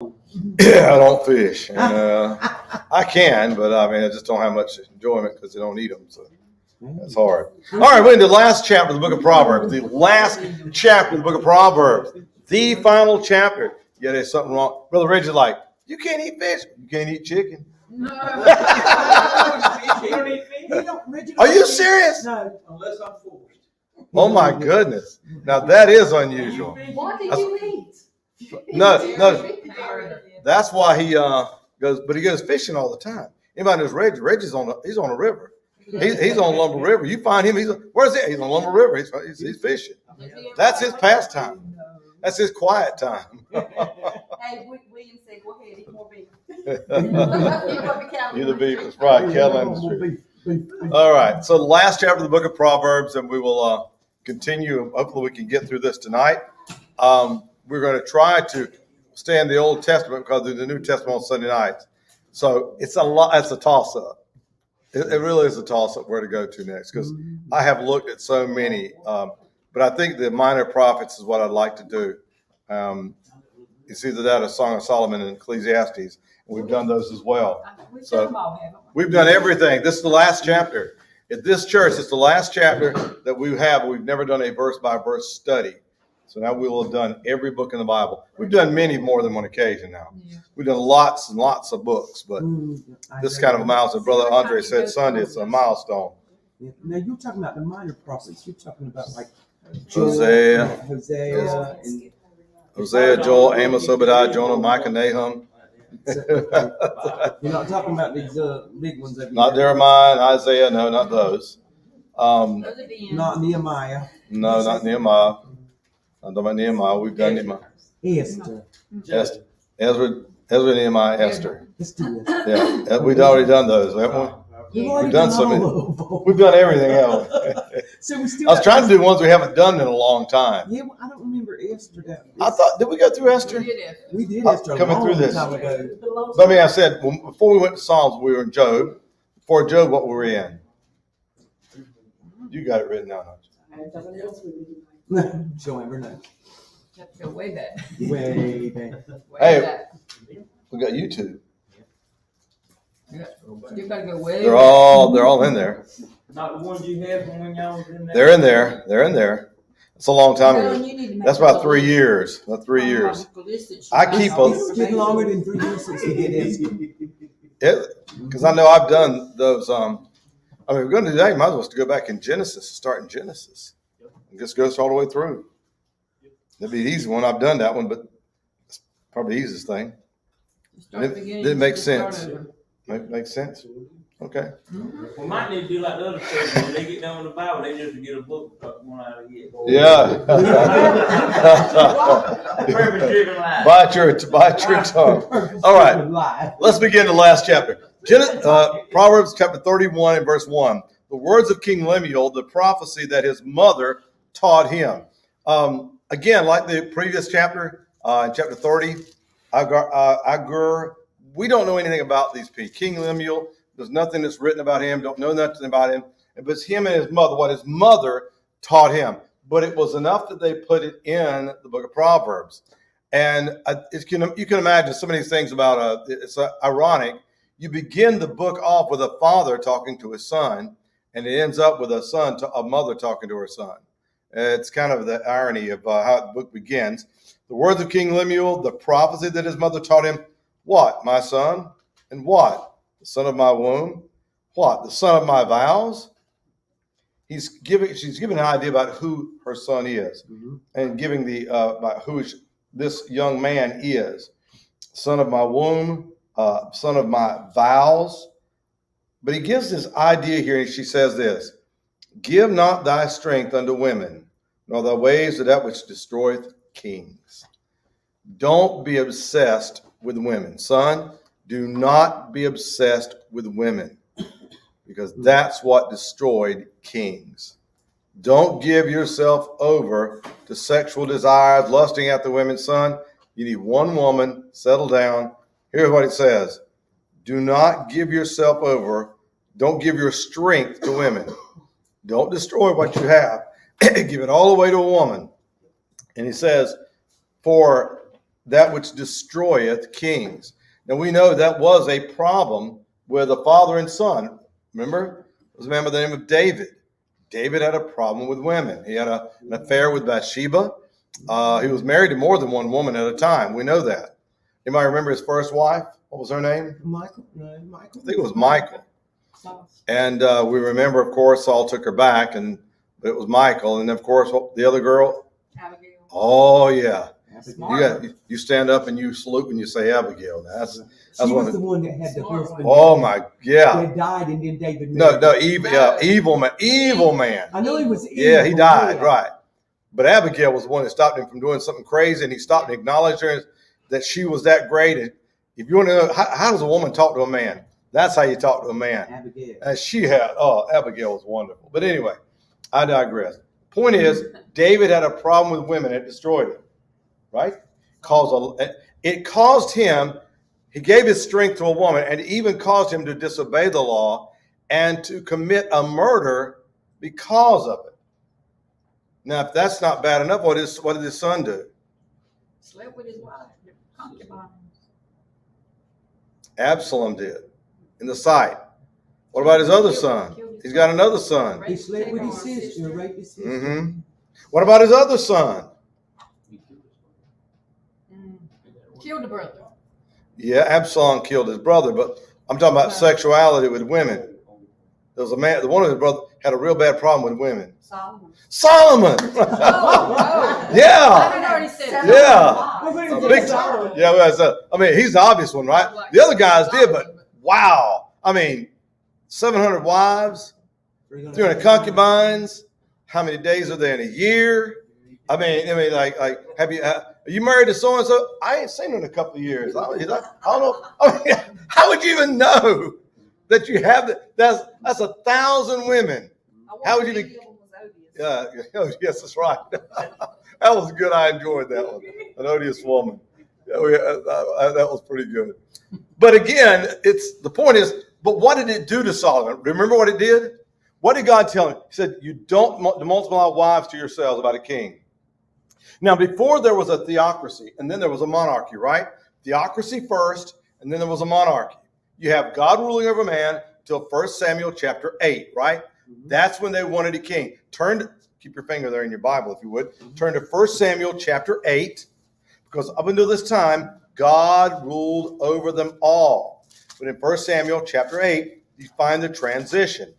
I don't fish. And, I can, but I mean, I just don't have much enjoyment because I don't eat them. So that's hard. All right, we're in the last chapter of the book of Proverbs. The last chapter of the book of Proverbs. The final chapter. Yeah, there's something wrong. Brother Reggie's like, you can't eat fish. You can't eat chicken. No. Are you serious? No, unless I'm forced. Oh my goodness. Now that is unusual. What did you eat? No. That's why he goes, but he goes fishing all the time. Anybody knows Reggie? Reggie's he's on a river. He's on Lumber River. You find him, where's he? He's on Lumber River. He's fishing. That's his pastime. That's his quiet time. Hey, William said, go ahead, eat more beef. You're the beef. That's right. Cattle industry. All right. So the last chapter of the book of Proverbs, and we will continue. Hopefully we can get through this tonight. We're going to try to stay in the Old Testament because there's the New Testament on Sunday nights. So it's a toss-up. It really is a toss-up where to go to next because I have looked at so many. But I think the minor prophets is what I'd like to do. It's either that or Song of Solomon and Ecclesiastes. We've done those as well. So we've done everything. This is the last chapter. At this church, it's the last chapter that we have. We've never done a verse-by-verse study. So now we will have done every book in the Bible. We've done many more than one occasion now. We've done lots and lots of books, but this kind of a milestone. Brother Andre said Sunday, it's a milestone. Now you're talking about the minor prophets. You're talking about like Hosea, Joel, Amos, Obadiah, Jonah, Micah, Nahum. You're not talking about these big ones. Not Jeremiah and Isaiah. No, not those. Not Nehemiah. No, not Nehemiah. I'm talking about Nehemiah. We've done Nehemiah. Esther. Ezra, Nehemiah, Esther. Yeah, we've already done those, haven't we? We've done so many. We've done everything else. So I was trying to do ones we haven't done in a long time. Yeah, well, I don't remember Esther. I thought, did we go through Esther? We did Esther coming through this. Time ago. But I mean, I said before we went to Psalms, we were in Job. Before Job, what were we in? You got it written down, don't No, she'll never know. You have to go way back. Way back. Hey, we got YouTube. You gotta go way They're back. all in there. Not the ones you had from when y'all was in there? They're in there. They're in there. It's a long time ago. That's about 3 years. About 3 years. I keep It's getting longer than 3 years since we did Esther. Because I know I've done those. I mean, we're going to do that. You might as well go back in Genesis, start in Genesis, and just go all the way through. That'd be the easy one. I've done that one, but it's probably the easiest thing. Didn't make sense. Makes sense. Okay. We might need to do like the other churches. When they get done with the Bible, they just get a book one out of here. Yeah. Purpose-driven life. Bite your tongue. All right. Let's begin the last chapter. Proverbs chapter 31 and verse 1. The words of King Lemuel, the prophecy that his mother taught him. Again, like the previous chapter, in chapter 30, Agur, we don't know anything about these people. King Lemuel, there's nothing that's written about him. Don't know nothing about him. But it's him and his mother, what his mother taught him. But it was enough that they put it in the book of Proverbs. And you can imagine some of these things about, it's ironic. You begin the book off with a father talking to his son, and it ends up with a mother talking to her son. It's kind of the irony of how the book begins. The words of King Lemuel, the prophecy that his mother taught him. What, my son? And what? The son of my womb? What? The son of my vows? She's giving an idea about who her son is, and giving about who this young man is. Son of my womb, son of my vows. But he gives this idea here, and she says this: give not thy strength unto women, nor thy ways to that which destroyeth kings. Don't be obsessed with women. Son, do not be obsessed with women, because that's what destroyed kings. Don't give yourself over to sexual desires, lusting after women. Son, you need one woman, settle down. Here's what it says. Do not give yourself over. Don't give your strength to women. Don't destroy what you have. Give it all away to a woman. And he says, for that which destroyeth kings. Now we know that was a problem with a father and son. Remember? It was a man by the name of David. David had a problem with women. He had an affair with Bathsheba. He was married to more than one woman at a time. We know that. Anybody remember his first wife? What was her name? Michael. No, Michael. I think it was Michael. And we remember, of course, Saul took her back, but it was Michael. And of course, the other girl. Abigail. Oh yeah. Smart. You stand up and you salute when you say Abigail. That's She one was of, the one that had the husband. oh my, yeah. That died, and then David. No, evil man. I know he was evil. Yeah, he died, yeah. right. But Abigail was the one that stopped him from doing something crazy, and he stopped and acknowledged her that she was that great. And if you want to know, how does a woman talk to a man? That's how you talk to a man. Abigail. And Abigail was wonderful. But anyway, I digress. Point is, David had a problem with women. It destroyed him, right? It caused him, he gave his strength to a woman, and it even caused him to disobey the law and to commit a murder because of it. Now, if that's not bad enough, what did his son do? Slept with his wife. Concubine. Absalom did, in the sight. What about his other son? He's got another son. He slept with his sister, raped his sister. Mm-hmm. What about his other son? Killed the brother. Yeah, Absalom killed his brother, but I'm talking about sexuality with women. There was a man, one of his brothers had a real bad problem with women. Solomon. Oh! Yeah. I already said Yeah. Well, Big time. Yeah, he's the obvious one, right? The other guys did, but wow. 700 wives, 300 concubines. How many days are there in a year? Have you married to so and so? I ain't seen her in a couple of years. I don't know. How would you even know that you have that? That's 1,000 women. How would you be? Yeah, yes, that's right. That was good. I enjoyed that one. An odious woman. That was pretty good. But again, the point is, but what did it do to Solomon? Remember what it did? What did God tell him? He said, you don't multiply wives to yourselves about a king. Now, before there was a theocracy, and then there was a monarchy, right? Theocracy first, and then there was a monarchy. You have God ruling over man till 1 Samuel chapter 8, right? That's when they wanted a king. Keep your finger there in your Bible, if you would. Turn to 1 Samuel chapter 8, because up until this time, God ruled over them all. But in 1 Samuel chapter 8, you find the transition.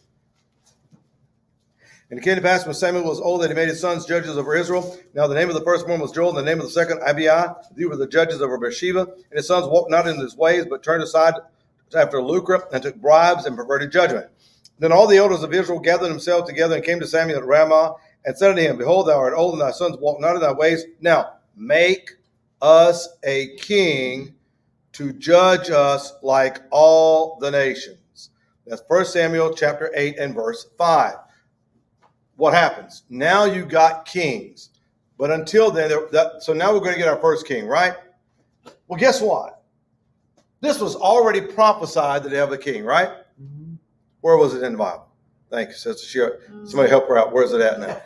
And it came to pass when Samuel was old that he made his sons judges over Israel. Now the name of the first one was Joel, and the name of the second Abiah. These were the judges over Beersheba. And his sons walked not in his ways, but turned aside after lucre, and took bribes and perverted judgment. Then all the elders of Israel gathered themselves together and came to Samuel at Ramah, and said unto him, Behold, thou art old, and thy sons walk not in thy ways. Now make us a king to judge us like all the nations. That's 1 Samuel chapter 8 and verse 5. What happens? Now you got kings. But until then, so now we're going to get our first king, right? Well, guess what? This was already prophesied that they have a king, right? Mm-hmm. Where was it in the Bible? Thank you, Sister Sheila. Somebody help her out. Where's it at now?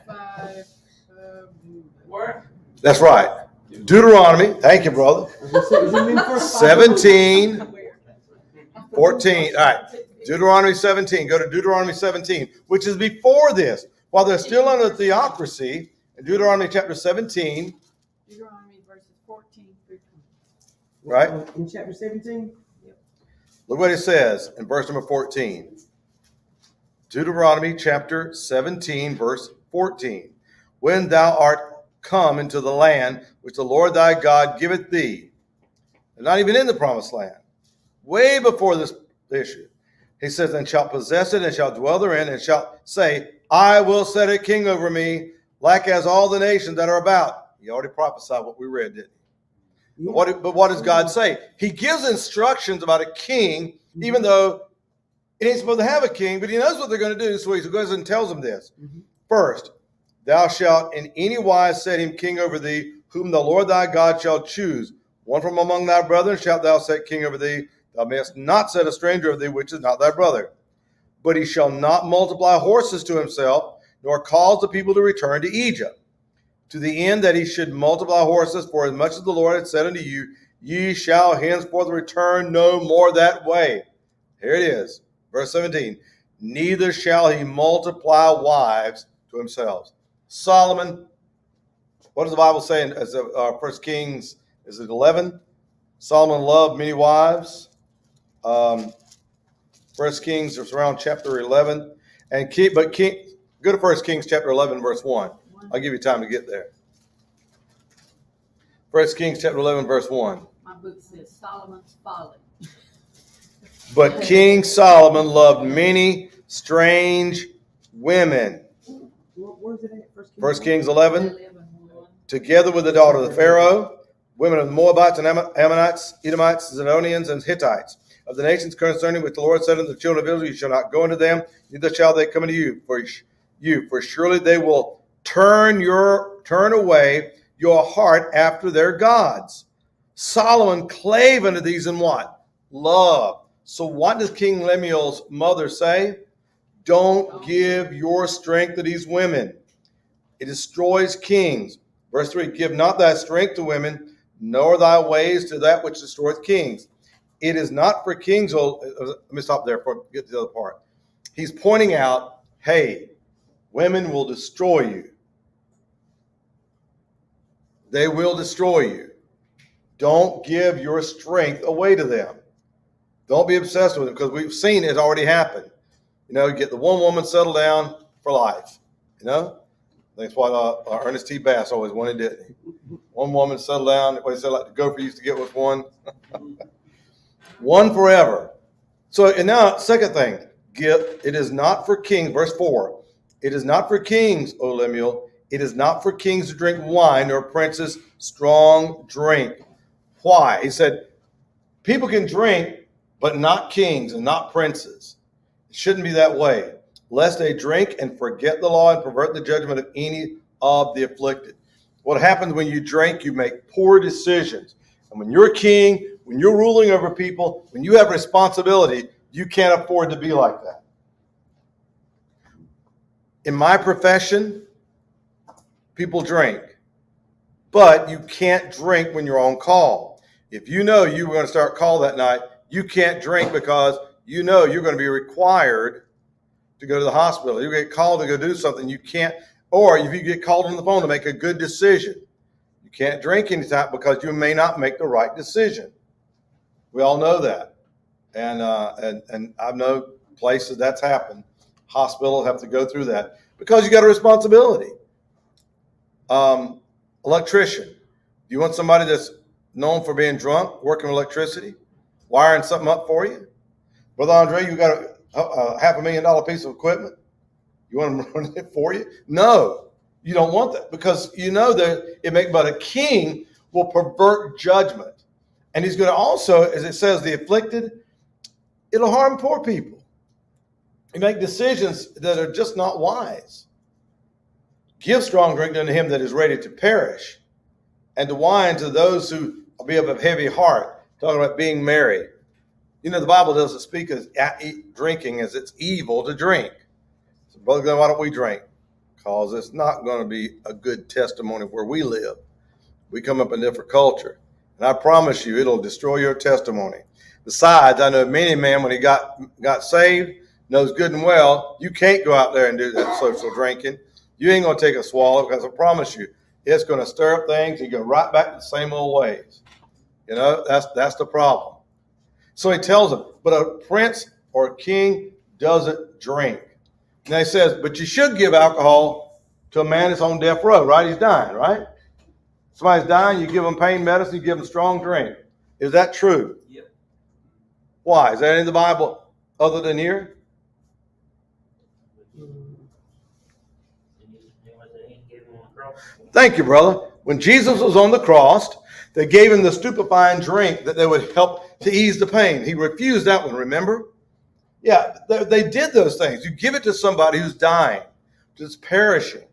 Where? That's right. Deuteronomy. Thank you, brother. 17, 14. All right. Deuteronomy 17. Go to Deuteronomy 17, which is before this. While they're still under theocracy, in Deuteronomy chapter 17. Deuteronomy verses 14 through 20. Right? In chapter 17? Look what it says in verse number 14. Deuteronomy chapter 17, verse 14. When thou art come into the land which the Lord thy God giveth thee, and not even in the promised land, way before this issue, he says, and shalt possess it, and shalt dwell therein, and shalt say, I will set a king over me, like as all the nations that are about. He already prophesied what we read, didn't he? Yeah. But what does God say? He gives instructions about a king, even though he ain't supposed to have a king, but he knows what they're going to do, so he goes and tells them this. Mm-hmm. First, thou shalt in any wise set him king over thee, whom the Lord thy God shall choose. One from among thy brethren shalt thou set king over thee. Thou mayest not set a stranger of thee, which is not thy brother. But he shall not multiply horses to himself, nor cause the people to return to Egypt. to the end that he should multiply horses, for as much as the Lord had said unto you, ye shall henceforth return no more that way. Here it is, verse 17. Neither shall he multiply wives to himself. Solomon, what does the Bible say in 1 Kings, is it 11? Solomon loved many wives. 1 Kings is around chapter 11. Go to 1 Kings chapter 11, verse 1. I'll give you time to get there. 1 Kings chapter 11, verse 1. My book says Solomon's folly. But King Solomon loved many strange women. Where's it at? 1 Kings 11. 11:1. Together with the daughter of the Pharaoh, women of the Moabites and Ammonites, Edomites, Zidonians, and Hittites, of the nations concerning which the Lord said unto the children of Israel, you shall not go into them, neither shall they come into you. For surely they will turn away your heart after their gods. Solomon clave unto these in what? Love. So what does King Lemuel's mother say? Don't give your strength to these women. It destroys kings. Verse 3, give not thy strength to women, nor thy ways to that which destroyeth kings. It is not for kings. Let me stop there before I get to the other part. He's pointing out, hey, women will destroy you. They will destroy you. Don't give your strength away to them. Don't be obsessed with it, because we've seen it already happen. You get the one woman settled down for life. That's why Ernest T. Bass always wanted it. One woman settled down. What he said, like the gopher used to get with one. One forever. So, and now, second thing, it is not for kings. Verse 4. It is not for kings, O Lemuel. It is not for kings to drink wine, nor princes strong drink. Why? He said, people can drink, but not kings and not princes. It shouldn't be that way, lest they drink and forget the law and pervert the judgment of any of the afflicted. What happens when you drink, you make poor decisions. And when you're a king, when you're ruling over people, when you have responsibility, you can't afford to be like that. In my profession, people drink, but you can't drink when you're on call. If you know you were going to start call that night, you can't drink because you know you're going to be required to go to the hospital. You get called to go do something, you can't, or if you get called on the phone to make a good decision, you can't drink anytime because you may not make the right decision. We all know that. And I know places that's happened. Hospitals have to go through that because you got a responsibility. Electrician. You want somebody that's known for being drunk, working with electricity, wiring something up for you? Brother Andre, you got a $500,000 piece of equipment. You want them to run it for you? No, you don't want that, because you know that but a king will pervert judgment. And he's going to also, as it says, the afflicted, it'll harm poor people. You make decisions that are just not wise. Give strong drink unto him that is ready to perish, and to wine to those who be of a heavy heart. Talking about being merry. The Bible doesn't speak of drinking as it's evil to drink. So, Brother Glenn, why don't we drink? Because it's not going to be a good testimony where we live. We come up in a different culture. And I promise you, it'll destroy your testimony. Besides, I know many men, when he got saved, knows good and well, you can't go out there and do that social drinking. You ain't going to take a swallow, because I promise you, it's going to stir up things and go right back to the same old ways. That's the problem. So he tells them, but a prince or a king doesn't drink. And he says, but you should give alcohol to a man that's on death row, right? He's dying, right? Somebody's dying, you give them pain medicine, you give them strong drink. Is that true? Yep. Why? Is that in the Bible other than here? Thank you, brother. When Jesus was on the cross, they gave him the stupefying drink that they would help to ease the pain. He refused that one, remember? Yeah, they did those things. You give it to somebody who's dying, just perishing,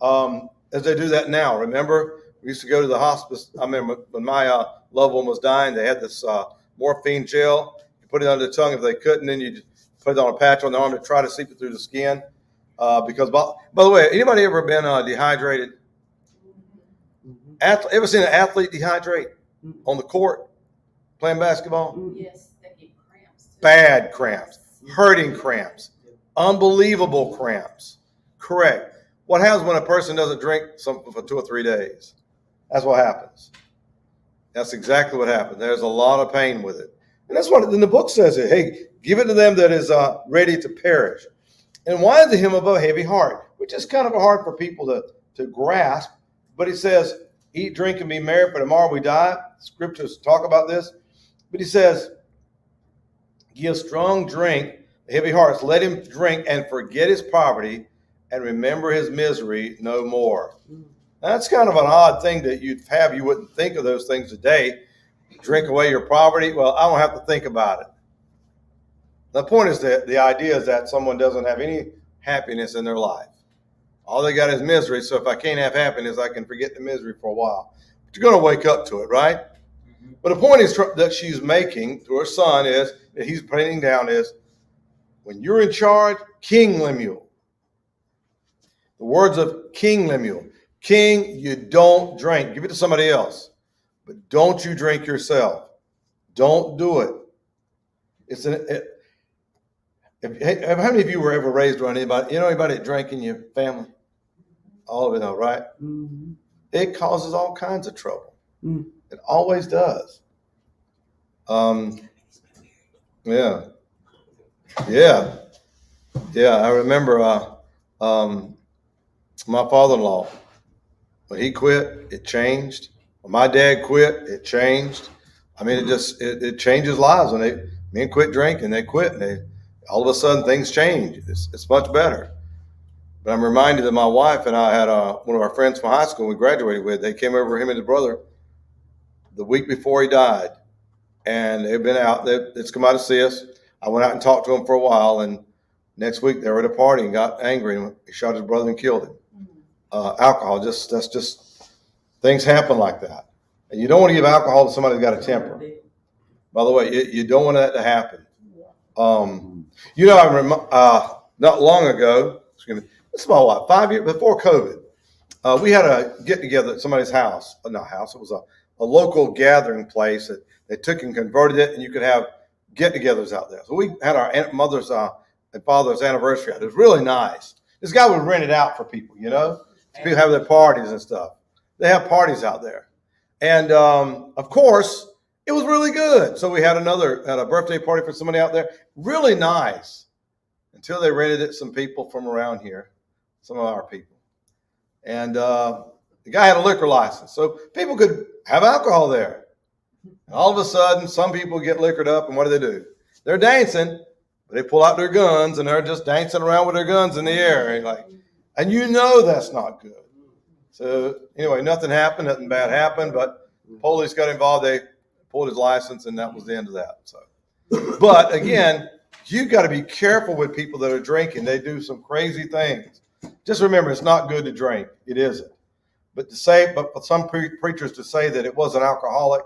as they do that now. Remember, we used to go to the hospice. I remember when my loved one was dying, they had this morphine gel. You put it under the tongue if they couldn't, then you put it on a patch on the arm to try to seep it through the skin. Because, by the way, anybody ever been dehydrated? Ever seen an athlete dehydrate on the court playing basketball? Yes, they get cramps. too. Bad cramps, hurting cramps, unbelievable cramps. Correct. What happens when a person doesn't drink something for 2 or 3 days? That's what happens. That's exactly what happens. There's a lot of pain with it. And that's what in the book says it. Hey, give it to them that is ready to perish. And wine to him of a heavy heart, which is kind of hard for people to grasp. But he says, eat, drink, and be merry, for tomorrow we die. Scriptures talk about this. But he says, give strong drink, heavy hearts. Let him drink and forget his poverty and remember his misery no more. Now, that's kind of an odd thing that you'd have. You wouldn't think of those things today. Drink away your poverty. Well, I don't have to think about it. The point is that the idea is that someone doesn't have any happiness in their life. All they got is misery. So if I can't have happiness, I can forget the misery for a while. But you're going to wake up to it, right? Mm-hmm. But the point is that she's making to her son is that he's putting down is when you're in charge, King Lemuel. The words of King Lemuel. King, you don't drink. Give it to somebody else. But don't you drink yourself. Don't do it. How many of you were ever raised around anybody? You know anybody that drank in your family? All of you know, right? Mm-hmm. It causes all kinds of trouble. Mm. It always does. Yeah. I remember my father-in-law, when he quit, it changed. When my dad quit, it changed. I mean, it changes lives. When men quit drinking, they quit, and all of a sudden things change. It's much better. But I'm reminded that my wife and I had one of our friends from high school we graduated with. They came over, him and his brother, the week before he died. And they've been out. They'd come out to see us. I went out and talked to them for a while. And next week they were at a party and got angry. And he shot his brother and killed him. Alcohol, that's just things happen like that. And you don't want to give alcohol to somebody who's got a temper. By the way, you don't want that to happen. I remember not long ago, this is about what, 5 years before COVID, we had a get together at somebody's house. Not house, it was a local gathering place that they took and converted it, and you could have get-togethers out there. So we had our mother's and father's anniversary. It was really nice. This guy would rent it out for people, People have their parties and stuff. They have parties out there. And, of course, it was really good. So we had a birthday party for somebody out there. Really nice. Until they rented it to some people from around here, some of our people. And the guy had a liquor license. So people could have alcohol there. And all of a sudden, some people get liquored up, and what do? They're dancing, but they pull out their guns, and they're just dancing around with their guns in the air. And that's not good. So anyway, nothing happened, nothing bad happened, but police got involved. They pulled his license, and that was the end of that. So, but again, you got to be careful with people that are drinking. They do some crazy things. Just remember, it's not good to drink. It isn't. But for some preachers to say that it was an alcoholic,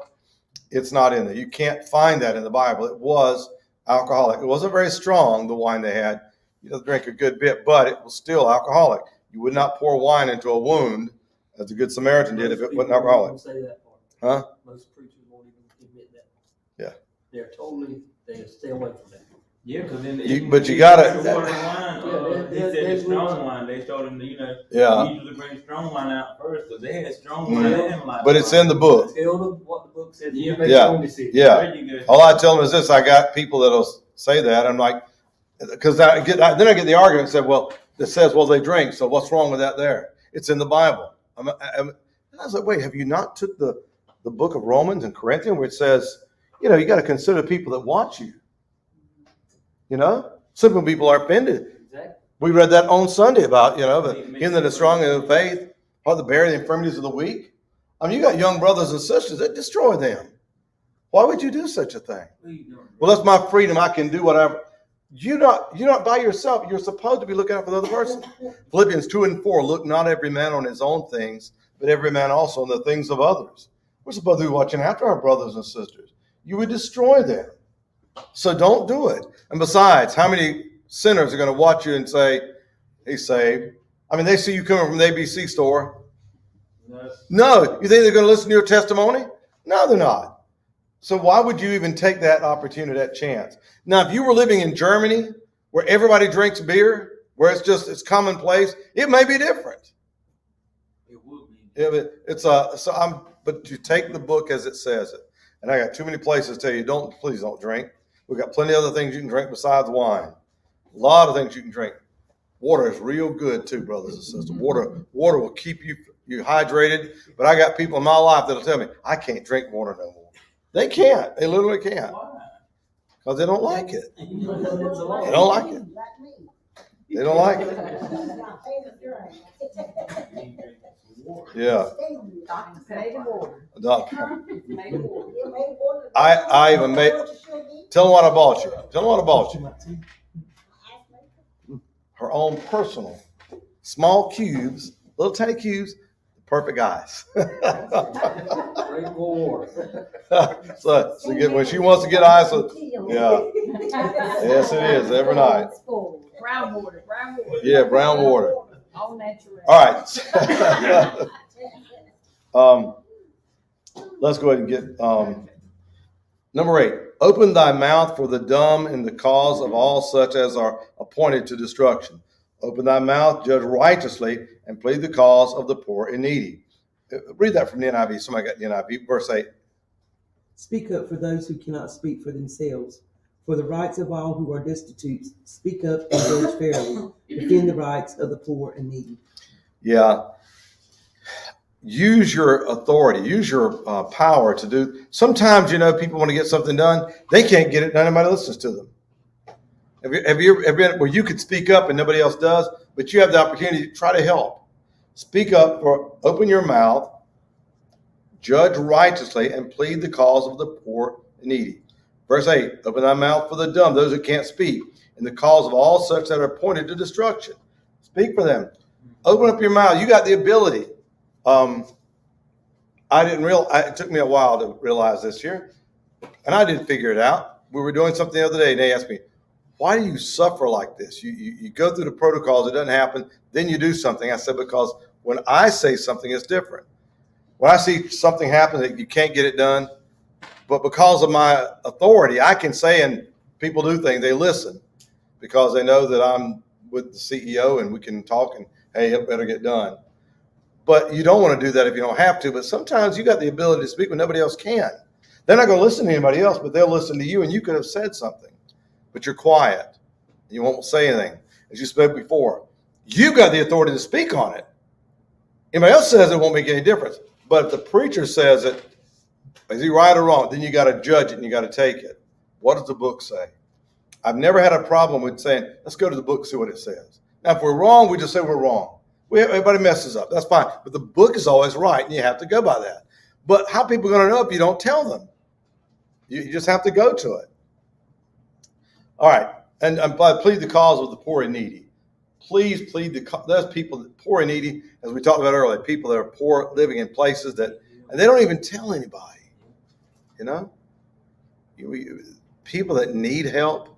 it's not in there. You can't find that in the Bible. It was alcoholic. It wasn't very strong, the wine they had. You don't drink a good bit, but it was still alcoholic. You would not pour wine into a wound, as the Good Samaritan did, if it wasn't alcoholic. Say that Huh? part. Most preachers won't even admit that. Yeah. They stay away from that. Yeah, because then you gotta. They said the strong wine. They told them, Yeah. You usually bring strong wine out first because they had strong wine and like. But it's in the book. Tell them what the book said. Yeah. Yeah. All I tell them is this: I got people that'll say that. I'm like, because then I get the argument and said, well, it says, well, they drink, so what's wrong with that there? It's in the Bible. And I was like, wait, have you not took the book of Romans and Corinthians where it says, you got to consider people that watch you. Some people are offended. Exactly. We read that on Sunday about, him that is strong in the faith, or the bear the infirmities of the weak. I mean, you got young brothers and sisters that destroy them. Why would you do such a thing? Well, that's my freedom. I can do whatever. You're not by yourself. You're supposed to be looking out for the other person. Philippians 2:4, look not every man on his own things, but every man also on the things of others. We're supposed to be watching after our brothers and sisters. You would destroy them. So don't do it. And besides, how many sinners are going to watch you and say, he's saved? I mean, they see you coming from the ABC store. No. You think they're going to listen to your testimony? No, they're not. So why would you even take that opportunity, that chance? Now, if you were living in Germany where everybody drinks beer, where it's commonplace, it may be different. It would be. But you take the book as it says it. And I got too many places to tell you, please don't drink. We've got plenty of other things you can drink besides wine. A lot of things you can drink. Water is real good too, brothers and sisters. Water will keep you hydrated. But I got people in my life that'll tell me, I can't drink water no more. They can't. They literally can't. Why? Because they don't like it. They They don't like it. They don't like it. Yeah. Doctor made the water. Doctor. Made the water. I even made. Tell them what I bought you. Tell them what I bought you. Her own personal small cubes, little tiny cubes, perfect ice. Rainbow water. so when she wants to get ice, yeah. Yes, it is every night. Brown water. Yeah, brown water. All natural. All right. Let's go ahead and get number 8. Open thy mouth for the dumb in the cause of all such as are appointed to destruction. Open thy mouth, judge righteously, and plead the cause of the poor and needy. Read that from the NIV. Somebody got the NIV. Verse 8. Speak up for those who cannot speak for themselves. For the rights of all who are destitute, speak up and judge fairly. Defend the rights of the poor and needy. Yeah. Use your authority. Use your power to do. Sometimes, people want to get something done. They can't get it done. Nobody listens to them. Have you ever been where you could speak up and nobody else does, but you have the opportunity to try to help? Speak up, or open your mouth, judge righteously, and plead the cause of the poor and needy. Verse 8, open thy mouth for the dumb, those who can't speak, in the cause of all such that are appointed to destruction. Speak for them. Open up your mouth. You got the ability. It took me a while to realize this here, and I didn't figure it out. We were doing something the other day, and they asked me, why do you suffer like this? You go through the protocols, it doesn't happen, then you do something. I said, because when I say something, it's different. When I see something happen that you can't get it done, but because of my authority, I can say, and people do things, they listen because they know that I'm with the CEO and we can talk and, hey, it better get done. But you don't want to do that if you don't have to. But sometimes you got the ability to speak when nobody else can. They're not going to listen to anybody else, but they'll listen to you, and you could have said something, but you're quiet. You won't say anything. As you spoke before, you've got the authority to speak on it. Anybody else says it won't make any difference. But if the preacher says it, is he right or wrong? Then you got to judge it and you got to take it. What does the book say? I've never had a problem with saying, let's go to the book and see what it says. Now, if we're wrong, we just say we're wrong. Everybody messes up. That's fine. But the book is always right, and you have to go by that. But how are people going to know if you don't tell them? You just have to go to it. All right. And plead the cause of the poor and needy. Please plead those people, poor and needy, as we talked about earlier, people that are poor, living in places that, and they don't even tell anybody. People that need help.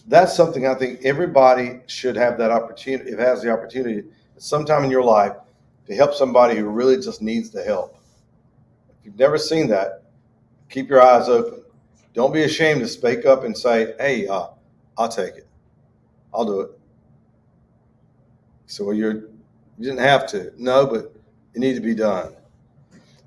That's something I think everybody should have that opportunity, if it has the opportunity, sometime in your life, to help somebody who really just needs the help. If you've never seen that, keep your eyes open. Don't be ashamed to speak up and say, hey, I'll take it. I'll do it. So you didn't have to. No, but it needs to be done.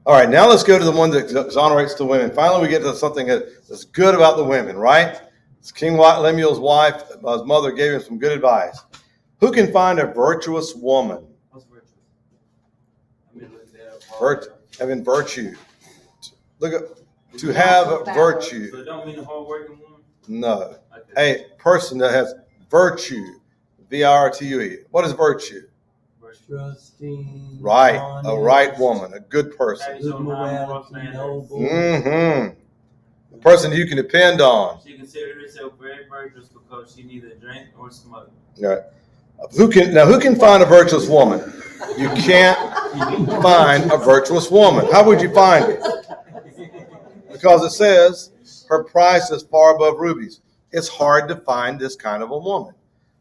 All right, now let's go to the one that exonerates the women. Finally, we get to something that's good about the women, right? It's King Lemuel's wife, his mother gave him some good advice. Who can find a virtuous woman? What's virtuous? Having virtue. Look at to have virtue. So it don't mean a hard-working woman? No. Okay. A person that has virtue. virtue. What is virtue? Trusting. Right. honest, A right woman. A good person. Good morality, noble. Mm-hmm. A person you can depend on. She considered herself very virtuous because she neither drank nor smoked. Right. Who can find a virtuous woman? You can't find a virtuous woman. How would you find it? Because it says her price is far above rubies. It's hard to find this kind of a woman.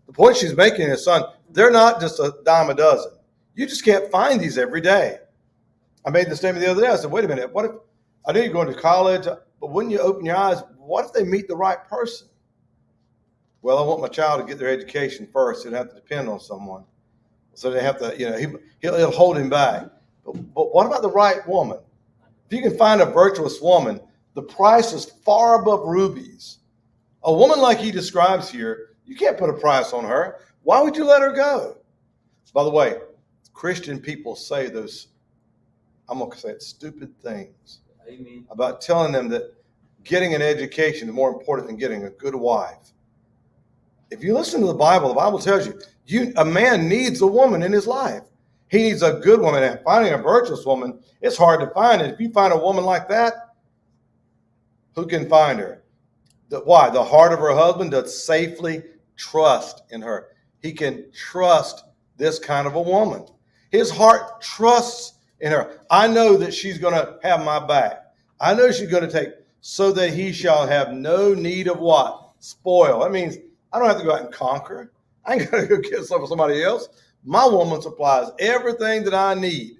The point she's making is, son, They're not just a dime a dozen. You just can't find these every day. I made the statement the other day. I said, wait a minute. What if, I know you're going to college, but wouldn't you open your eyes? What if they meet the right person? Well, I want my child to get their education first. He'd have to depend on someone. So they have to, he'll hold him back. But what about the right woman? If you can find a virtuous woman, the price is far above rubies. A woman like he describes here, you can't put a price on her. Why would you let her go? By the way, Christian people say those, I'm going to say it, stupid things. Amen. About telling them that getting an education is more important than getting a good wife. If you listen to the Bible tells you, a man needs a woman in his life. He needs a good woman. And finding a virtuous woman, it's hard to find. And if you find a woman like that, who can find her? Why? The heart of her husband does safely trust in her. He can trust this kind of a woman. His heart trusts in her. I know that she's going to have my back. I know she's going to take, so that he shall have no need of what? Spoil. That means I don't have to go out and conquer. I ain't got to go get some for somebody else. My woman supplies everything that I need.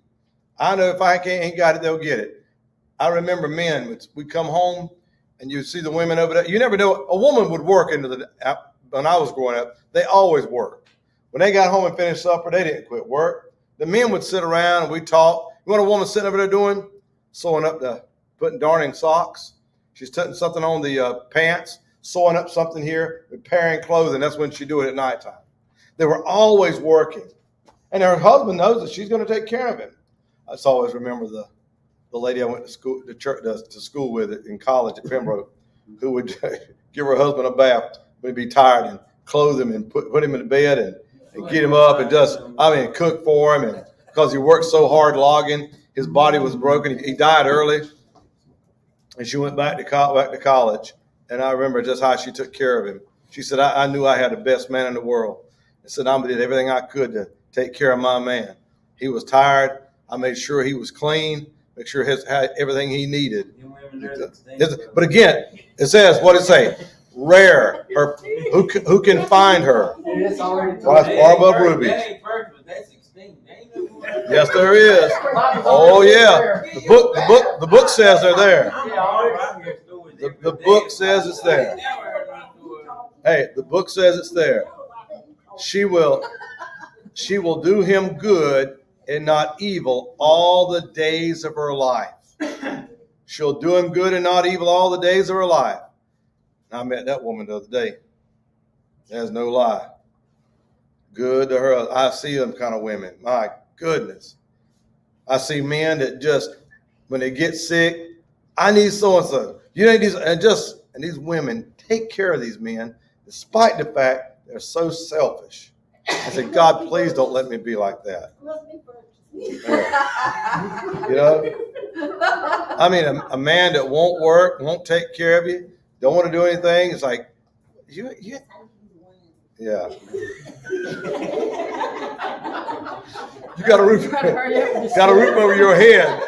I know if I ain't got it, they'll get it. I remember men, we come home and you see the women over there. You never know. A woman would work when I was growing up, they always worked. When they got home and finished supper, they didn't quit work. The men would sit around and we talk. You know what a woman sitting over there doing? Sewing up putting darning socks. She's putting something on the pants, sewing up something here, repairing clothing. That's when she do it at nighttime. They were always working. And her husband knows that she's going to take care of him. I just always remember the lady I went to school with in college at Pembroke, who would give her husband a bath when he'd be tired and clothe him and put him in bed and get him up and cook for him. And because he worked so hard logging, his body was broken. He died early. And she went back to college. And I remember just how she took care of him. She said, I knew I had the best man in the world. I said, I did everything I could to take care of my man. He was tired. I made sure he was clean, make sure he had everything he needed. But again, it says, what did it say? Rare. Who can find her? Far above rubies. Yes, there is. Oh yeah. The book says they're there. The book says it's there. Hey, the book says it's there. She will do him good and not evil all the days of her life. She'll do him good and not evil all the days of her life. I met that woman the other day. There's no lie. Good to her. I see them kind of women. My goodness. I see men that just, when they get sick, I need so-and-so. You need these, and these women take care of these men, despite the fact they're so selfish. I said, God, please don't let me be like that. I mean, a man that won't work, won't take care of you, don't want to do anything. It's like, yeah. You got a roof over your head.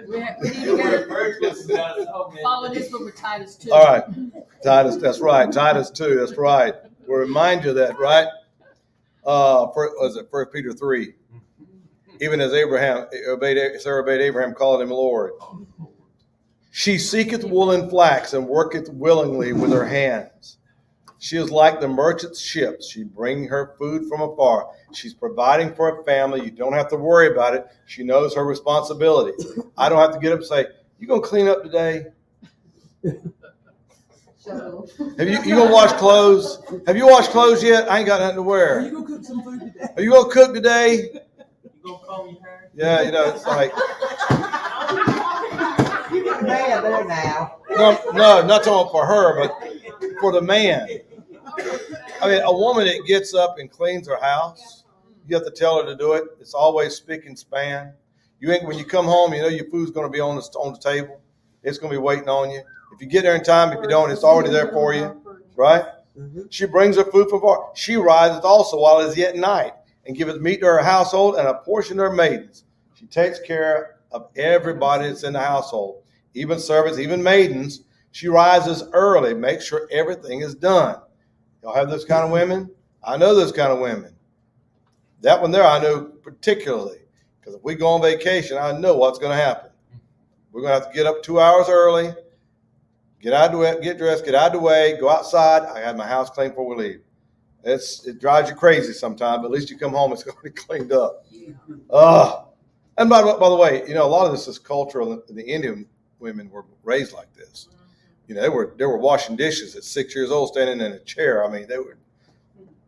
We need to go follow this book with Titus 2. All right. Titus, that's right. Titus 2, that's right. We'll remind you of that, right? Was it 1 Peter 3? Even as Sarah obeyed Abraham, calling him Lord. She seeketh wool and flax and worketh willingly with her hands. She is like the merchant's ships. She brings her food from afar. She's providing for a family. You don't have to worry about it. She knows her responsibility. I don't have to get up and say, you going to clean up today? Have you going to wash clothes? Have you washed clothes yet? I ain't got nothing to wear. Are you going to cook some food today? Are you going to cook today? You gonna comb your hair? Yeah, it's like. You got a man there now. No, not talking for her, but for the man. I mean, a woman that gets up and cleans her house, you have to tell her to do it. It's always spick and span. When you come home, you know your food's going to be on the table. It's going to be waiting on you. If you get there in time, if you don't, it's already there for you, right? Mm-hmm. She brings her food from far. She riseth also while it is yet night, and giveth meat to her household and a portion to her maidens. She takes care of everybody that's in the household, even servants, even maidens. She rises early, makes sure everything is done. Y'all have those kind of women? I know those kind of women. That one there I know particularly, because if we go on vacation, I know what's going to happen. We're going to have to get up 2 hours early, get dressed, get out of the way, go outside. I have my house clean before we leave. It drives you crazy sometimes, but at least you come home, it's going to be cleaned up. And by the way, a lot of this is cultural. The Indian women were raised like this. They were washing dishes at 6 years old, standing in a chair. I mean, they were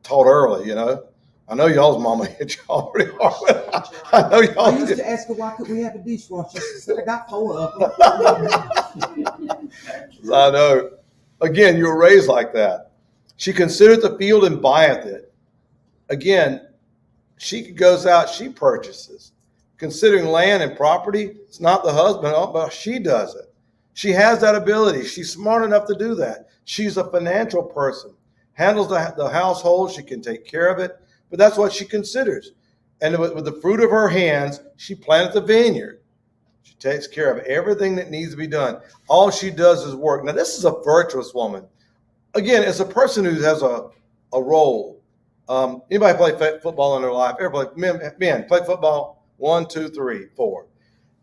taught early. I know y'all's mama hit y'all pretty hard. I know y'all I used did. to ask her why could we have a dishwasher. She said I got 4 of them. I know. Again, you were raised like that. She considereth the field and buyeth it. Again, she goes out, she purchases. Considering land and property, it's not the husband, but she does it. She has that ability. She's smart enough to do that. She's a financial person. Handles the household. She can take care of it. But that's what she considers. And with the fruit of her hands, she planted the vineyard. She takes care of everything that needs to be done. All she does is work. Now, this is a virtuous woman. Again, it's a person who has a role. Anybody play football in their life? Everybody, men play football? 1, 2, 3, 4.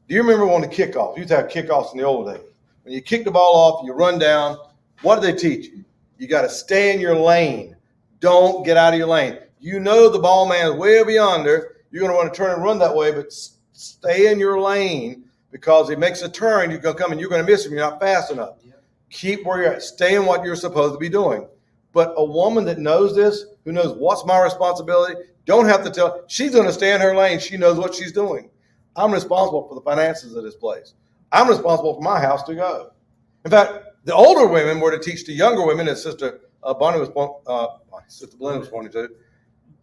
Do you remember when the kickoff? You used to have kickoffs in the old days. When you kick the ball off, you run down. What do they teach you? You got to stay in your lane. Don't get out of your lane. The ball man is way over yonder. You're going to want to turn and run that way, but stay in your lane because he makes a turn. You're going to come and you're going to miss him. You're not fast enough. Keep where you're at. Stay in what you're supposed to be doing. But a woman that knows this, who knows what's my responsibility, don't have to tell. She's going to stay in her lane. She knows what she's doing. I'm responsible for the finances of this place. I'm responsible for my house to go. In fact, the older women were to teach the younger women, as Sister Bonnie was, Sister Belinda was pointing to,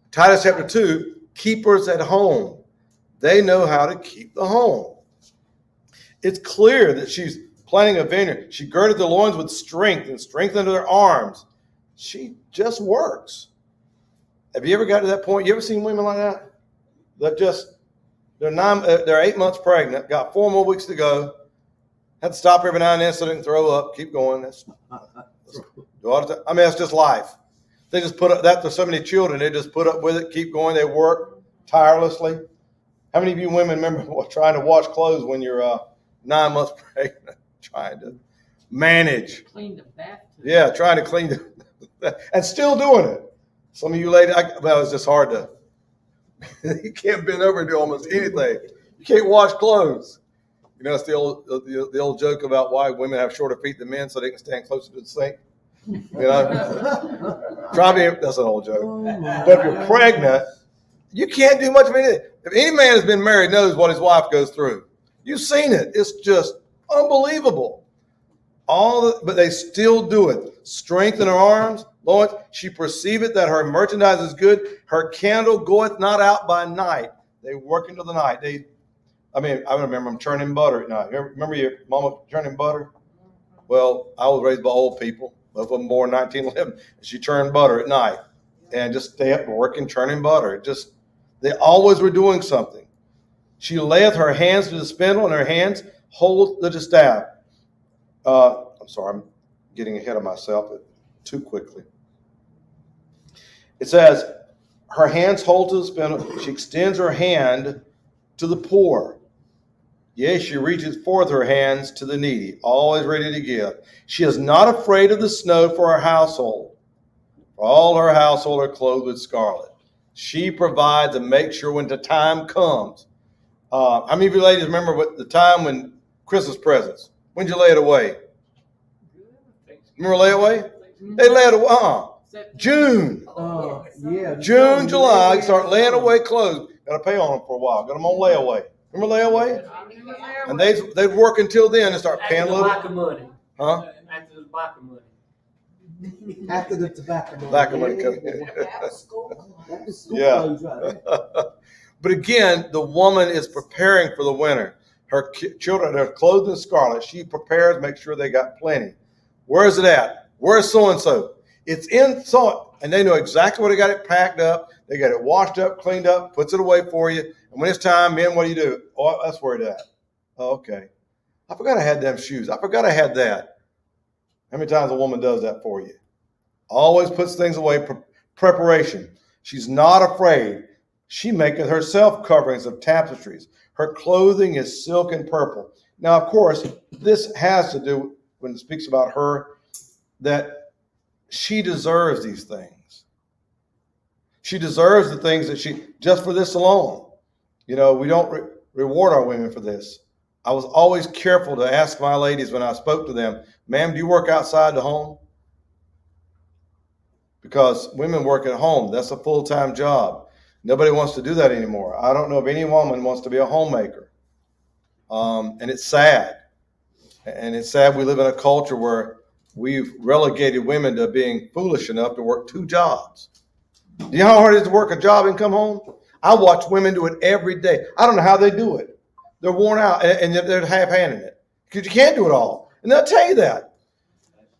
Titus chapter 2, keepers at home. They know how to keep the home. It's clear that she's planting a vineyard. She girded the loins with strength and strengthened her arms. She just works. Have you ever got to that point? You ever seen women like that? They're 8 months pregnant, got 4 more weeks to go. Had to stop every now and then so they can throw up, keep going. That's just life. They just put up that. There's so many children. They just put up with it, keep going. They work tirelessly. How many of you women remember trying to wash clothes when you're 9 months pregnant, trying to manage? Clean the bathtub. Yeah, trying to clean and still doing it. Some of you ladies, it's just hard to. You can't bend over and do almost anything. You can't wash clothes. It's the old joke about why women have shorter feet than men so they can stand closer to the sink. That's an old joke. But if you're pregnant, you can't do much of anything. If any man has been married knows what his wife goes through. You've seen it. It's just unbelievable. But they still do it. Strengthen her arms, loins. She perceiveth that her merchandise is good. Her candle goeth not out by night. They work into the night. I remember them churning butter at night. Remember your mama churning butter? Well, I was raised by old people. Both of them born in 1911. She churned butter at night and just stay up working, churning butter. They always were doing something. She layeth her hands to the spindle and her hands hold the distaff. I'm sorry, I'm getting ahead of myself too quickly. It says, her hands hold to the spindle. She extends her hand to the poor. Yes, she reaches forth her hands to the needy, always ready to give. She is not afraid of the snow for her household. For all her household are clothed with scarlet. She provides and makes sure when the time comes. How many of you ladies remember the time when Christmas presents? When'd you lay it away? Remember lay it away? They lay it away. June. Yeah. June, July, start laying away clothes. Got to pay on them for a while. Got them on layaway. Remember layaway? And they'd work until then and start paying a little. After the money. Huh? After the tobacco money. After the tobacco. Tobacco money coming in. Yeah. But again, the woman is preparing for the winter. Her children are clothed in scarlet. She prepares, makes sure they got plenty. Where is it at? Where's so-and-so? It's in so, and they know exactly where they got it packed up. They got it washed up, cleaned up, puts it away for you. And when it's time, men, what do? Oh, that's where it's at. Oh, okay. I forgot I had them shoes. I forgot I had that. How many times a woman does that for you? Always puts things away, preparation. She's not afraid. She maketh herself coverings of tapestries. Her clothing is silk and purple. Now, of course, this has to do, when it speaks about her, that she deserves these things. She deserves the things that just for this alone. We don't reward our women for this. I was always careful to ask my ladies when I spoke to them, ma'am, do you work outside the home? Because women work at home. That's a full-time job. Nobody wants to do that anymore. I don't know if any woman wants to be a homemaker. And it's sad. And it's sad we live in a culture where we've relegated women to being foolish enough to work 2 jobs. Do you know how hard it is to work a job and come home? I watch women do it every day. I don't know how they do it. They're worn out and they're half-handing it because you can't do it all. And they'll tell you that.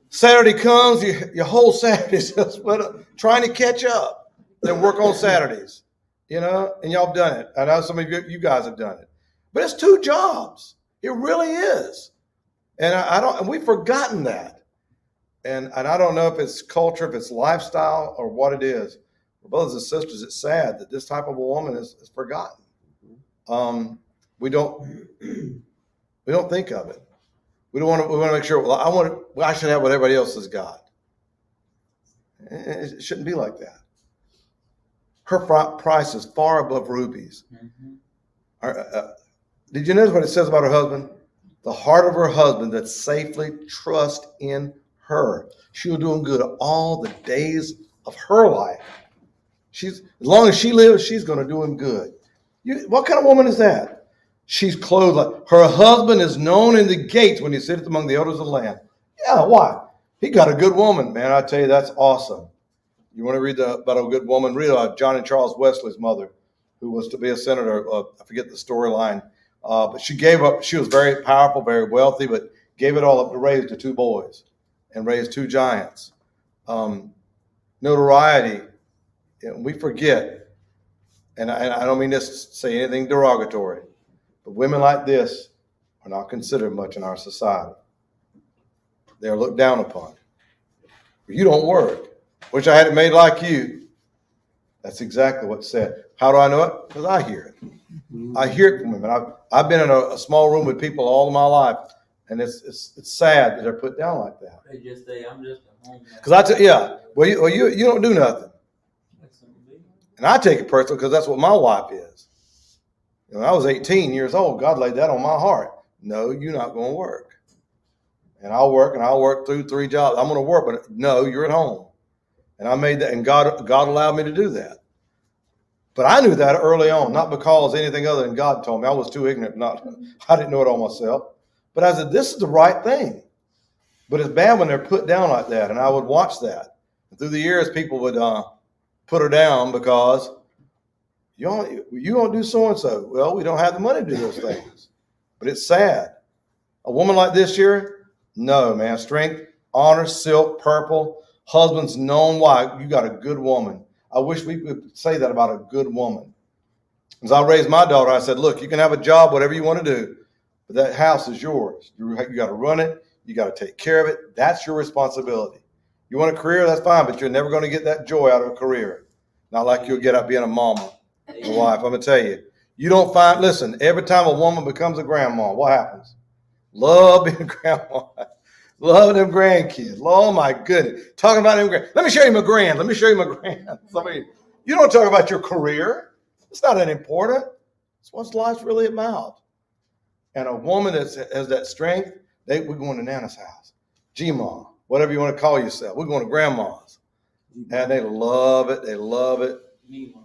Saturday comes, your whole Saturday's just split up trying to catch up. Then work on Saturdays, and y'all have done it. I know some of you guys have done it. But it's 2 jobs. It really is. And we've forgotten that. And I don't know if it's culture, if it's lifestyle, or what it is. Brothers and sisters, it's sad that this type of a woman is forgotten. We don't think of it. We want to make sure. Well, I should have what everybody else has got. It shouldn't be like that. Her price is far above rubies. Did you notice what it says about her husband? The heart of her husband that safely trusts in her. She'll do him good all the days of her life. As long as she lives, she's going to do him good. What kind of woman is that? She's clothed like her husband is known in the gates when he sitteth among the elders of the land. Yeah, why? He got a good woman, man. I tell you, that's awesome. You want to read about a good woman? Read about John and Charles Wesley's mother, who was to be a senator. I forget the storyline, but she gave up. She was very powerful, very wealthy, but gave it all up to raise the 2 boys and raise 2 giants. Notoriety, we forget, and I don't mean this to say anything derogatory. But women like this are not considered much in our society. They are looked down upon. You don't work. Wish I had it made like you. That's exactly what's said. How do I know it? Because I hear it. I hear it from women. I've been in a small room with people all of my life, and it's sad that they're put down like that. They just say, I'm just a home man. Because you don't do nothing. And I take it personal because that's what my wife is. When I was 18 years old, God laid that on my heart. No, you're not going to work. And I'll work through 3 jobs. I'm going to work, but no, you're at home. And I made that, and God allowed me to do that. But I knew that early on, not because anything other than God told me. I was too ignorant. I didn't know it all myself. But I said, this is the right thing. But it's bad when they're put down like that, and I would watch that. And through the years, people would put her down because you don't do so-and-so. Well, we don't have the money to do those things. But it's sad. A woman like this here, no, man. Strength, honor, silk, purple. Husband's known why. You got a good woman. I wish we could say that about a good woman. As I raised my daughter, I said, look, you can have a job, whatever you want to do, but that house is yours. You got to run it. You got to take care of it. That's your responsibility. You want a career, that's fine, but you're never going to get that joy out of a career. Not like you'll get out being a mama, a wife. I'm going to tell you, listen, every time a woman becomes a grandma, what happens? Love being a grandma. Love them grandkids. Oh, my goodness. Talking about them grand. Let me show you my grand. You don't talk about your career. It's not that important. It's what life's really about. And a woman that has that strength, we're going to Nana's house. G-Ma, whatever you want to call yourself. We're going to grandma's. And they love it. They love it.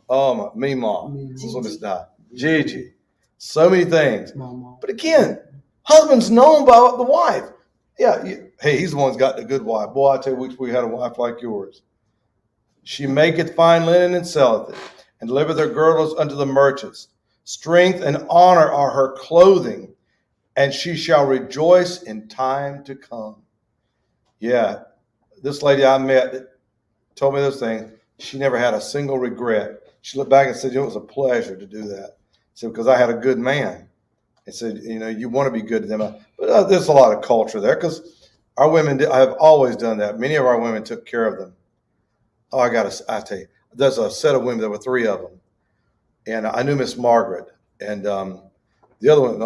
Oh, my, Mima. That's what it's not. Gigi. So many things. But again, husband's known by the wife. Yeah, he's the one who's got the good wife. Boy, I tell you, we had a wife like yours. She maketh fine linen and selleth it, and delivereth her girdles unto the merchants. Strength and honor are her clothing, and she shall rejoice in time to come. Yeah, this lady I met that told me this thing, she never had a single regret. She looked back and said, it was a pleasure to do that. She said, because I had a good man. And said, you want to be good to them. But there's a lot of culture there because Our women, I have always done that. Many of our women took care of them. Oh, I tell you, there's a set of women, there were 3 of them. And I knew Miss Margaret and the other one,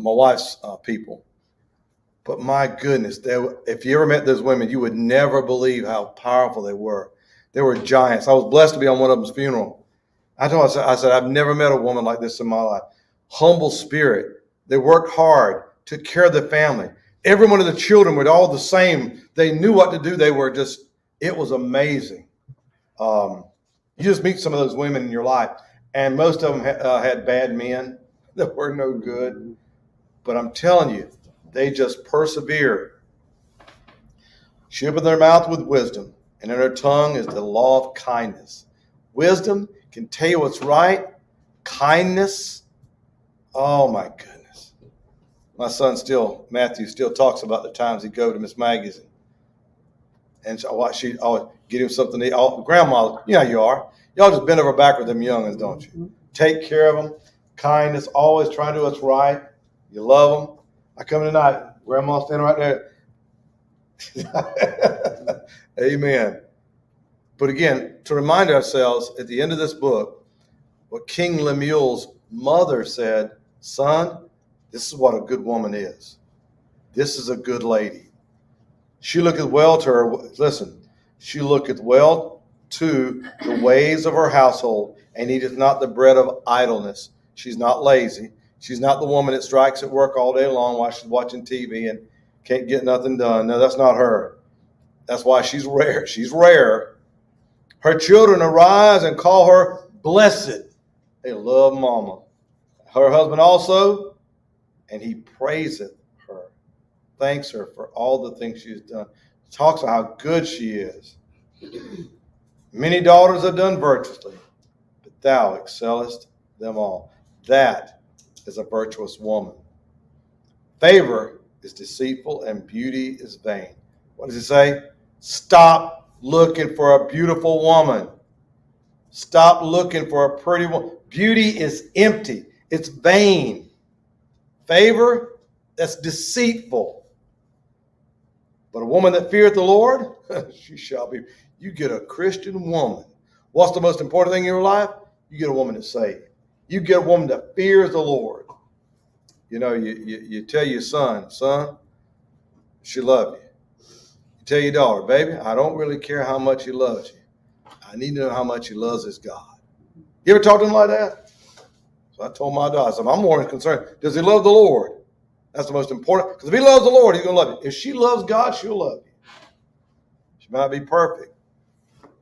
my wife's people. But my goodness, if you ever met those women, you would never believe how powerful they were. They were giants. I was blessed to be on one of them's funeral. I said, I've never met a woman like this in my life. Humble spirit. They worked hard, took care of the family. Every one of the children were all the same. They knew what to do. They were just, it was amazing. You just meet some of those women in your life, and most of them had bad men that were no good. But I'm telling you, they just persevered. She opened their mouth with wisdom, and in her tongue is the law of kindness. Wisdom can tell you what's right. Kindness, oh my goodness. My son Matthew still talks about the times he'd go to Miss Maggie's. And she'd always get him something to eat. Grandma, you know how you are. Y'all just bend over back with them youngins, don't you? Take care of them. Kindness, always trying to do what's right. You love them. I come tonight, Grandma's standing right there. Amen. But again, to remind ourselves at the end of this book, what King Lemuel's mother said, son, this is what a good woman is. This is a good lady. She looketh well to her, listen, she looketh well to the ways of her household, and eateth not the bread of idleness. She's not lazy. She's not the woman that strikes at work all day long while she's watching TV and can't get nothing done. No, that's not her. That's why she's rare. She's rare. Her children arise and call her blessed. They love mama. Her husband also, and he praiseth her, thanks her for all the things she's done. Talks about how good she is. Many daughters have done virtuously, but thou excellest them all. That is a virtuous woman. Favor is deceitful and beauty is vain. What does he say? Stop looking for a beautiful woman. Stop looking for a pretty woman. Beauty is empty. It's vain. Favor, that's deceitful. But a woman that feareth the Lord, she shall be. You get a Christian woman. What's the most important thing in your life? You get a woman that's saved. You get a woman that fears the Lord. You know, you tell your son, she loves you. You tell your daughter, baby, I don't really care how much he loves you. I need to know how much he loves his God. You ever talk to him like that? So I told my daughter, I said, I'm more concerned. Does he love the Lord? That's the most important. Because if he loves the Lord, he's going to love you. If she loves God, she'll love you. She might not be perfect.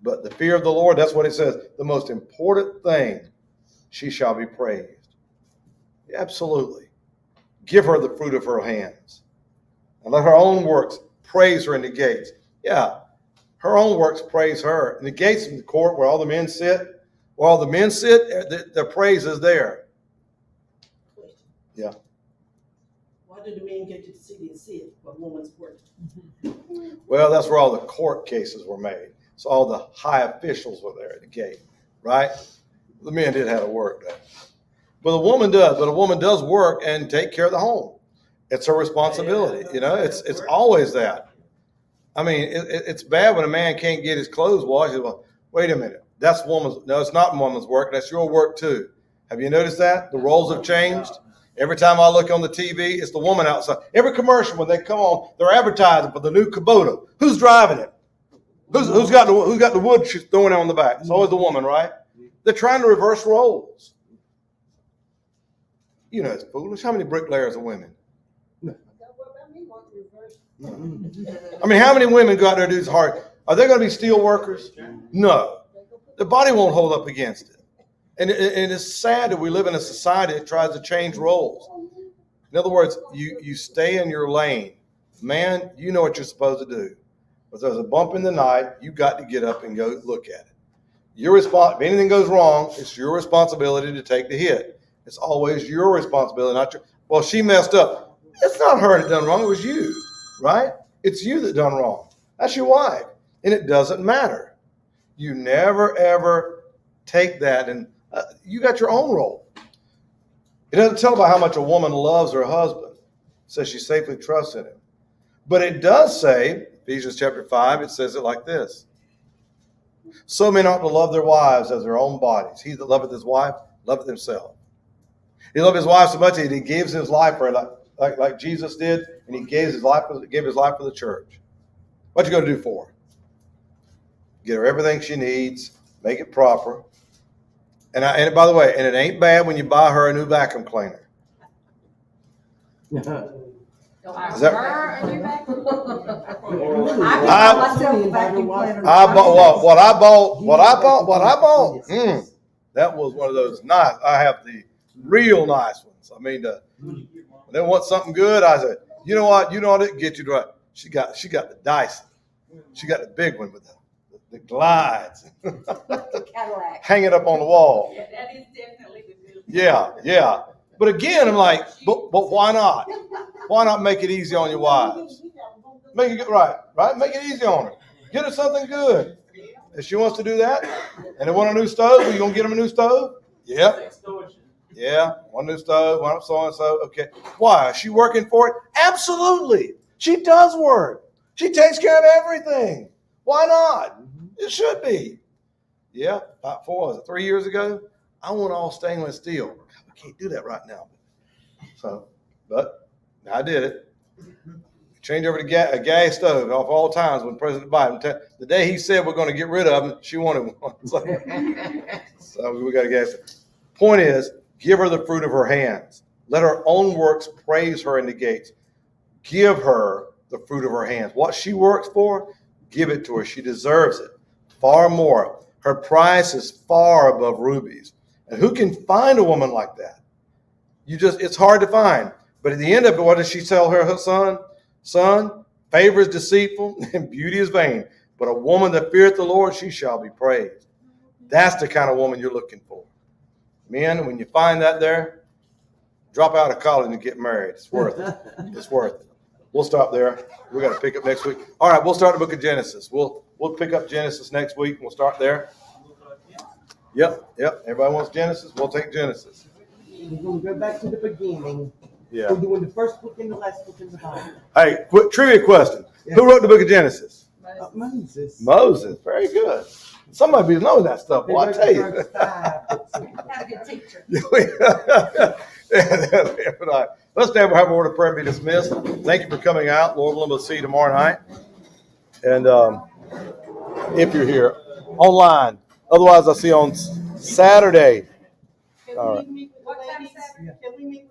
But the fear of the Lord, that's what it says. The most important thing, she shall be praised. Yeah, absolutely. Give her the fruit of her hands. And let her own works praise her in the gates. Yeah, her own works praise her. In the gates of the court where all the men sit, their praise is there. Yeah. Why do the men get to the city and sit but women's work? Well, that's where all the court cases were made. So all the high officials were there at the gate, right? The men did have to work though. But a woman does. But a woman does work and take care of the home. It's her responsibility. You know, it's always that. I mean, it's bad when a man can't get his clothes washed. Well, wait a minute. That's woman's. No, it's not woman's work. That's your work too. Have you noticed that? The roles have changed. Every time I look on the TV, it's the woman outside. Every commercial when they come on, they're advertising for the new Kubota. Who's driving it? Who's got the wood she's throwing on the back? It's always the woman, right? They're trying to reverse roles. You know, it's foolish. How many bricklayers are women? I mean, how many women go out there and do this hard? Are they going to be steel workers? No. The body won't hold up against it. And it's sad that we live in a society that tries to change roles. In other words, you stay in your lane. Man, you know what you're supposed to do. If there's a bump in the night, you got to get up and go look at it. If anything goes wrong, it's your responsibility to take the hit. It's always your responsibility, not your. Well, she messed up. It's not her that done wrong. It was you, right? It's you that done wrong. That's your wife. And it doesn't matter. You never, ever take that and you got your own role. It doesn't tell about how much a woman loves her husband. It says she safely trusts in him. But it does say, Ephesians chapter 5, it says it like this. So men ought to love their wives as their own bodies. He that loveth his wife, loveth himself. He loved his wife so much that he gives his life for her, like Jesus did, and he gave his life for the church. What you going to do for her? Get her everything she needs, make it proper. And by the way, and it ain't bad when you buy her a new vacuum cleaner. Is that- What I bought. That was one of those nice. I have the real nice ones. I mean, when they want something good, I said, you know what? You know what? It get you right. She got the Dyson. She got the big one with the glides. The Cadillac. Hang it up on the wall. Yeah, that is definitely the good. Yeah. But again, I'm like, but why not? Why not make it easy on your wives? Make it right? Make it easy on her. Get her something good. If she wants to do that, and they want a new stove, are you gonna get them a new stove? Yeah. Yeah, one new stove, one so and so. Okay. Why? Is she working for it? Absolutely. She does work. She takes care of everything. Why not? It should be. Yeah, about 3 years ago, I want all stainless steel. I can't do that right now. So, but I did it. Change over to a gas stove off all times when President Biden, the day he said we're going to get rid of them, she wanted one. So we got a gas stove. Point is, give her the fruit of her hands. Let her own works praise her in the gates. Give her the fruit of her hands. What she works for, give it to her. She deserves it. Far more. Her price is far above rubies. And who can find a woman like that? It's hard to find. But at the end of it, what does she tell her son? Son, favor is deceitful and beauty is vain. But a woman that feareth the Lord, she shall be praised. That's the kind of woman you're looking for. Men, when you find that there, drop out of college and get married. It's worth it. It's worth it. We'll stop there. We got to pick up next week. All right, we'll start the book of Genesis. We'll pick up Genesis next week. We'll start there. Yep. Everybody wants Genesis. We'll take Genesis. We're going to go back to the beginning. Yeah. We're doing the first book and the last book in the Bible. Hey, quick trivia question. Yeah. Who wrote the book of Genesis? Moses. Moses. Very good. Somebody be knowing that stuff. Boy, I tell you. Not a good teacher. Let's have a word of prayer and be dismissed. Thank you for coming out. Lord willing, we'll see you tomorrow night. And if you're here online, otherwise I'll see you on Saturday. Can All we right. meet with the ladies? Can we meet